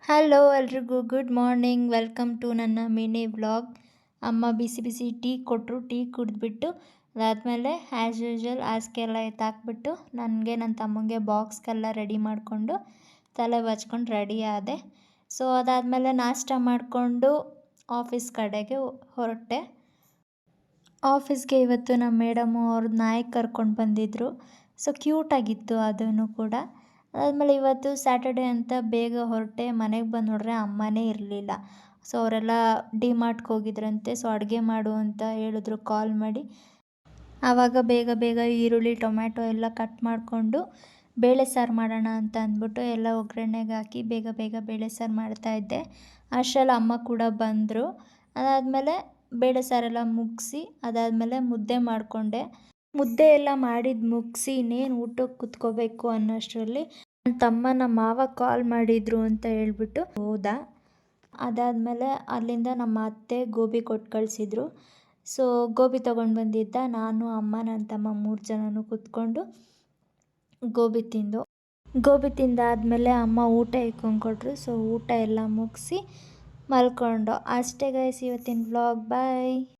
Hello ಎಲ್ರಿಗೂ good morning. Welcome to ನನ್ನ mini vlog. ಅಮ್ಮ ಬಿಸಿ ಬಿಸಿ ಟೀ ಕೊಟ್ಟರು. ಟೀ ಕುಡಿದ್ಬಿಟ್ಟು ಅದಾದಮೇಲೆ ಆ್ಯಸ್ ಯೂಶ್ವಲ್ ಹಾಸಿಗೆಲ್ಲ ಎತ್ತಾಕ್ಬಿಟ್ಟು ನನಗೆ ನನ್ನ ತಮ್ಮಂಗೆ ಬಾಕ್ಸ್ಗೆಲ್ಲ ರೆಡಿ ಮಾಡಿಕೊಂಡು ತಲೆ ಬಚ್ಕೊಂಡು ರೆಡಿ ಆದೆ. ಸೊ ಅದಾದಮೇಲೆ ನಾಷ್ಟ ಮಾಡಿಕೊಂಡು ಆಫೀಸ್ ಕಡೆಗೆ ಹೊರಟೆ. ಆಫೀಸ್ಗೆ ಇವತ್ತು ನಮ್ಮ ಮೇಡಮು ಅವ್ರದ್ದು ನಾಯಿ ಕರ್ಕೊಂಡು ಬಂದಿದ್ದರು. ಸೊ ಕ್ಯೂಟಾಗಿತ್ತು ಅದೂ ಕೂಡ. ಅದಾದಮೇಲೆ ಇವತ್ತು ಸ್ಯಾಟರ್ಡೆ ಅಂತ ಬೇಗ ಹೊರಟೆ. ಮನೆಗೆ ಬಂದು ನೋಡ್ರೆ ಅಮ್ಮನೇ ಇರಲಿಲ್ಲ. ಸೊ ಅವರೆಲ್ಲ ಡಿಮಾರ್ಟ್ಗೆ ಹೋಗಿದ್ರಂತೆ. ಸೊ ಅಡುಗೆ ಮಾಡು ಅಂತ ಹೇಳಿದ್ರು ಕಾಲ್ ಮಾಡಿ. ಆವಾಗ ಬೇಗ ಬೇಗ ಈರುಳ್ಳಿ ಟೊಮ್ಯಾಟೊ ಎಲ್ಲ ಕಟ್ ಮಾಡಿಕೊಂಡು ಬೇಳೆ ಸಾರು ಮಾಡೋಣ ಅಂತ ಅಂದ್ಬಿಟ್ಟು ಎಲ್ಲ ಒಗ್ಗರಣೆಗೆ ಹಾಕಿ ಬೇಗ ಬೇಗ ಬೇಳೆ ಸಾರು ಮಾಡ್ತಾಯಿದ್ದೆ. ಅಷ್ಟರಲ್ಲಿ ಅಮ್ಮ ಕೂಡ ಬಂದರು. ಅದಾದಮೇಲೆ ಬೇಳೆ ಸಾರೆಲ್ಲ ಮುಗಿಸಿ ಅದಾದಮೇಲೆ ಮುದ್ದೆ ಮಾಡಿಕೊಂಡೆ. ಮುದ್ದೆ ಎಲ್ಲ ಮಾಡಿದ್ದು ಮುಗಿಸಿ ಇನ್ನೇನು ಊಟಕ್ಕೆ ಕುತ್ಕೋಬೇಕು ಅನ್ನೋಷ್ಟರಲ್ಲಿ ನನ್ನ ತಮ್ಮ ನಮ್ಮ ಮಾವ ಕಾಲ್ ಮಾಡಿದರು ಅಂತ ಹೇಳ್ಬಿಟ್ಟು ಹೋದ. ಅದಾದಮೇಲೆ ಅಲ್ಲಿಂದ ನಮ್ಮ ಅತ್ತೆ ಗೋಬಿ ಕೊಟ್ಟು ಕಳಿಸಿದ್ರು. ಸೊ ಗೋಬಿ ತೊಗೊಂಡು ಬಂದಿದ್ದ. ನಾನು ಅಮ್ಮ ನನ್ನ ತಮ್ಮ 3 ಜನನೂ ಕೂತ್ಕೊಂಡು ಗೋಬಿ ತಿಂದಾದಮೇಲೆ ಅಮ್ಮ ಊಟ ಇಕ್ಕೊಂಡು ಕೊಟ್ಟರು. ಸೊ ಊಟ ಎಲ್ಲ ಮುಗಿಸಿ ಮಲ್ಕೊಂಡು ಅಷ್ಟೇ ಗೈಸ್ ಇವತ್ತಿನ ವ್ಲಾಗ್. ಬಾಯ್.